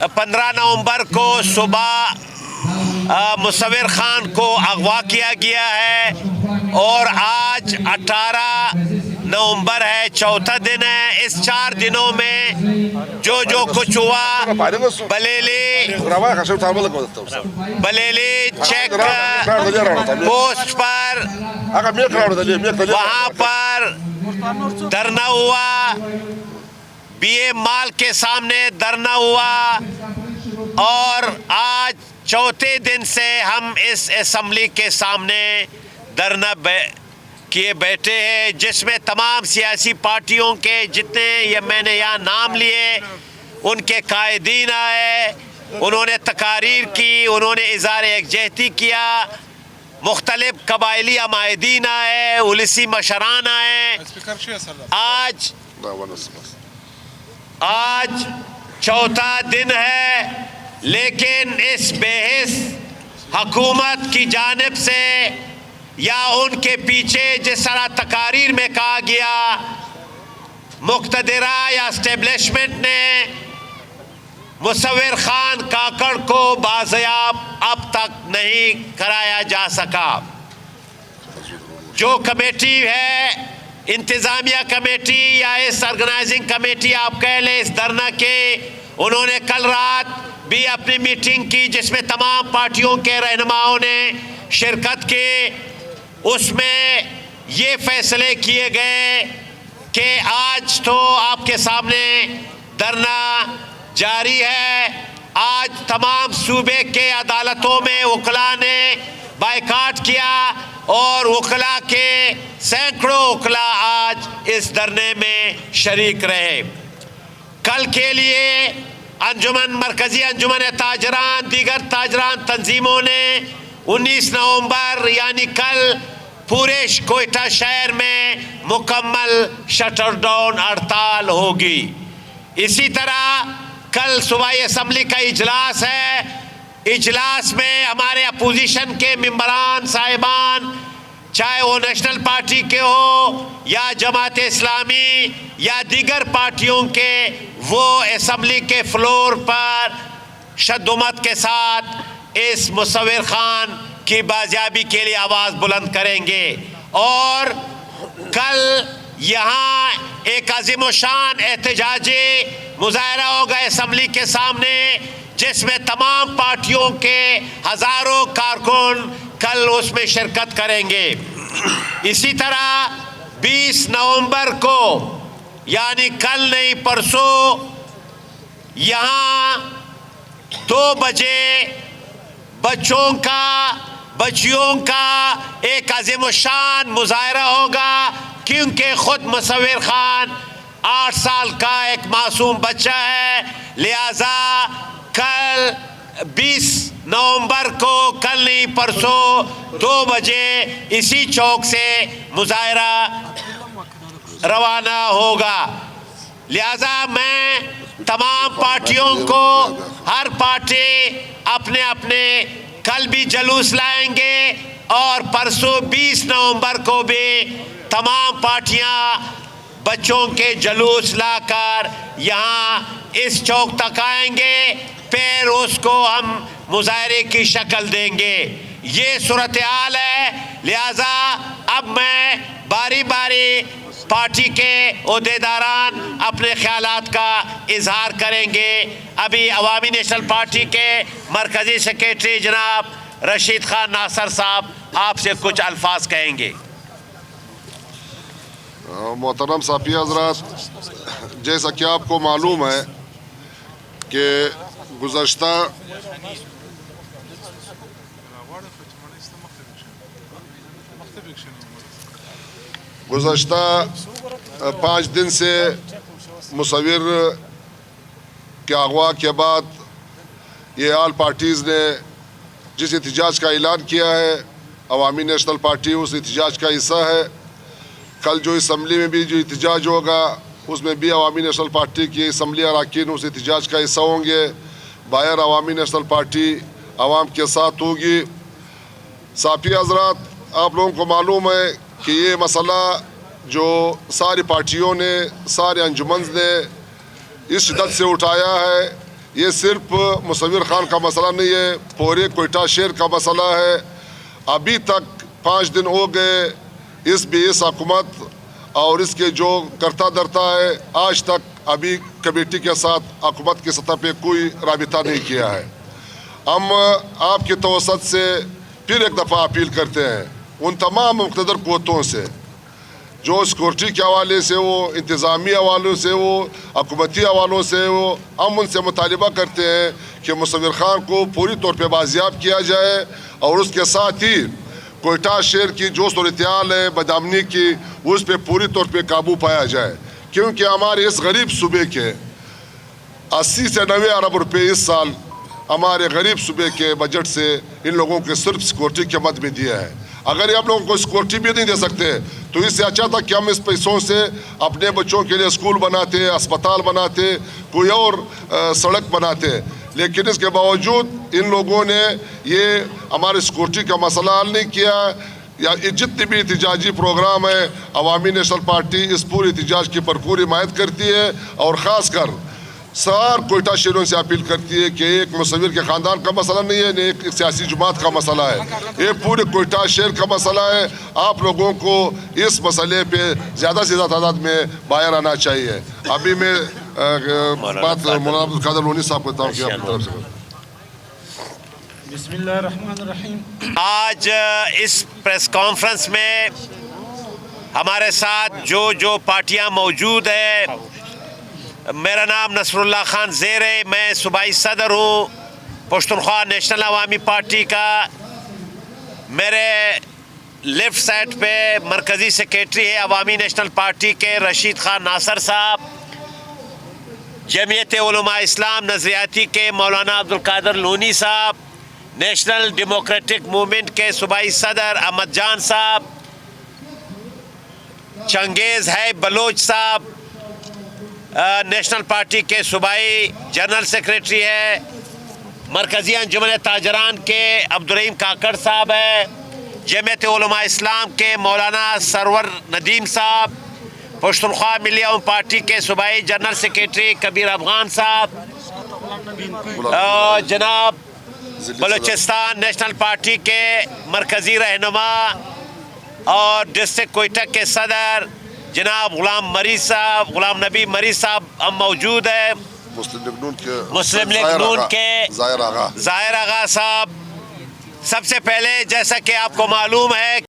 15 नवंबर को सुबह मुसव्विर खान को अगवा किया गया है और आज 18 नवंबर है, चौथा दिन है। इस 4 दिनों में जो कुछ हुआ, बलेली चेक पोस्ट पर वहाँ पर धरना हुआ, बीए मॉल के सामने धरना हुआ और आज चौथे दिन से हम इस असेंबली के सामने धरना किए बैठे हैं, जिसमें तमाम सियासी पार्टियों के जितने ये मैंने यहाँ नाम लिए उनके कायदीन आए, उन्होंने तकारीर की, उन्होंने इज़हार यकजहती किया, मुख्तलिफ कबायली अमायदीन आए, उलिसी मशरान आए। आज चौथा दिन है, लेकिन इस बेहिस हुकूमत की जानिब से या उनके पीछे जिस तरह तकारीर में कहा गया, मुक़्तदिरा या एस्टेब्लिशमेंट ने मुसव्विर खान काकड़ को बाज़याब अब तक नहीं कराया जा सका। जो कमेटी है, इंतज़ामिया कमेटी या इस ऑर्गेनाइजिंग कमेटी आप कह लें इस धरना के, उन्होंने कल रात भी अपनी मीटिंग की जिसमें तमाम पार्टियों के रहनुमाओं ने शिरकत की। उसमें ये फैसले किए गए कि आज तो आपके सामने धरना जारी है। आज तमाम सूबे के अदालतों में वकला ने बायकाट किया और वकला के सैकड़ों वकला आज इस धरने में शरीक रहे। कल के लिए अंजुमन मरकजी अंजुमन ताजरान, दीगर ताजरान तंजीमों ने 19 नवंबर यानी कल पूरे कोयटा शहर में मुकम्मल शटर डाउन हड़ताल होगी। इसी तरह कल सुबह असेंबली का इजलास है, इजलास में हमारे अपोजिशन के मेंबरान साहिबान, चाहे वो नेशनल पार्टी के हो या जमात इस्लामी या दीगर पार्टियों के, वो असेंबली के फ्लोर पर शद्दुमत के साथ इस मुसव्विर खान की बाजियाबी के लिए आवाज़ बुलंद करेंगे। और कल यहाँ एक अज़ीमुशान एहतजाजी मुज़ाहरा होगा असेंबली के सामने, जिसमें तमाम पार्टियों के हज़ारों कारकुन कल उसमें शिरकत करेंगे। इसी तरह 20 नवंबर को यानी कल नहीं परसों यहाँ 2 बजे बच्चियों का एक अज़ीमुशान मुज़ाहरा होगा, क्योंकि ख़ुद मुसव्विर खान 8 साल का एक मासूम बच्चा है। लिहाजा कल 20 नवंबर को, कल नहीं परसों 2 बजे इसी चौक से मुज़ाहरा रवाना होगा। लिहाजा मैं तमाम पार्टियों को, हर पार्टी अपने अपने कल भी जुलूस लाएंगे और परसों 20 नवंबर को भी तमाम पार्टियां बच्चों के जुलूस लाकर यहाँ इस चौक तक आएंगे, फिर उसको हम मुजाहरे की शक्ल देंगे। ये सूरत हाल है। लिहाजा अब मैं बारी बारी पार्टी के ओहदेदारान अपने ख्यालात का इजहार करेंगे। अभी अवामी नेशनल पार्टी के मरकज़ी सेक्रेटरी जनाब रशीद खान नासर साहब आपसे कुछ अल्फाज कहेंगे। मोहतरम साफी हज़रात, जैसा कि आपको मालूम है कि गुज़श्ता गुज़श्ता 5 दिन से मुसव्विर के अगवा के बाद ये आल पार्टीज़ ने जिस एहतजाज का ऐलान किया है, अवामी नेशनल पार्टी उस एहतजाज का हिस्सा है। कल जो असम्बली में भी जो एहतजाज होगा उसमें भी अवामी नेशनल पार्टी की असम्बली अरकान उस एहतजाज का हिस्सा होंगे। बाहर अवामी नेशनल पार्टी आवाम के साथ होगी। साफी हज़रात, आप लोगों को मालूम है कि ये मसला जो सारी पार्टियों ने, सारे अंजुमन ने इस शिद्दत से उठाया है یہ صرف مصور خان کا مسئلہ نہیں ہے، پورے کوئٹہ شہر کا مسئلہ ہے۔ ابھی تک 5 دن ہو گئے اس حکومت اور اس کے جو کرتا درتا ہے، آج تک ابھی کمیٹی کے ساتھ حکومت کی سطح پہ کوئی رابطہ نہیں کیا ہے۔ ہم آپ کی توسط سے پھر ایک دفعہ اپیل کرتے ہیں ان تمام مقتدر قوتوں سے، جو سیکورٹی کے حوالے سے ہو، انتظامی حوالوں سے ہو، حکومتی حوالوں سے ہو، ہم ان سے مطالبہ کرتے ہیں کہ مصور خان کو پوری طور پہ بازیاب کیا جائے اور اس کے ساتھ ہی کوئٹہ شہر کی جو صورتحال ہے بدامنی کی، اس پہ پوری طور پہ قابو پایا جائے، کیونکہ ہمارے اس غریب صوبے کے 80 سے 90 ارب روپے اس سال ہمارے غریب صوبے کے بجٹ سے ان لوگوں کے صرف سیکورٹی کے مد میں دیا ہے۔ اگر یہ ہم لوگوں کو سیکورٹی بھی نہیں دے سکتے تو اس سے اچھا تھا کہ ہم اس پیسوں سے اپنے بچوں کے لیے اسکول بناتے، اسپتال بناتے، کوئی اور سڑک بناتے، لیکن اس کے باوجود ان لوگوں نے یہ ہمارے سیکورٹی کا مسئلہ حل نہیں کیا۔ یا جتنے بھی احتجاجی پروگرام ہے، عوامی نیشنل پارٹی اس پورے احتجاج کی بھرپور حمایت کرتی ہے اور خاص کر سار کوئٹہ شہروں سے اپیل کرتی ہے کہ ایک مصور کے خاندان کا مسئلہ نہیں ہے، نہ ایک سیاسی جماعت کا مسئلہ ہے، یہ پورے کوئٹہ شہر کا مسئلہ ہے۔ آپ لوگوں کو اس مسئلے پہ زیادہ سے زیادہ تعداد میں باہر آنا چاہیے۔ ابھی میں بات مولانا عبدالقادر لونی صاحب کو بتاؤں کہ آپ کی طرف سے بسم اللہ الرحمن الرحیم۔ آج اس پریس کانفرنس میں ہمارے ساتھ جو پارٹیاں موجود ہیں، میرا نام نصر اللہ خان زیر ہے، میں صوبائی صدر ہوں پشتونخوا نیشنل عوامی پارٹی کا۔ میرے لیفٹ سائڈ پہ مرکزی سیکریٹری ہے عوامی نیشنل پارٹی کے رشید خان ناصر صاحب، جمعیت علماء اسلام نظریاتی کے مولانا عبدالقادر لونی صاحب، نیشنل ڈیموکریٹک موومنٹ کے صوبائی صدر احمد جان صاحب، چنگیز ہے بلوچ صاحب نیشنل پارٹی کے صوبائی جنرل سیکریٹری ہے، مرکزی انجمن تاجران کے عبدالرحیم کاکڑ صاحب ہے، جمعیت علماء اسلام کے مولانا سرور ندیم صاحب، پشتونخوا ملی عوام پارٹی کے صوبائی جنرل سیکریٹری کبیر افغان صاحب، جناب بلوچستان نیشنل پارٹی کے مرکزی رہنما اور ڈسٹرکٹ کوئٹہ کے صدر جناب غلام نبی مری صاحب ہم موجود ہیں، مسلم لیگ نون کے ظاہر آغا صاحب۔ سب سے پہلے جیسا کہ آپ کو معلوم ہے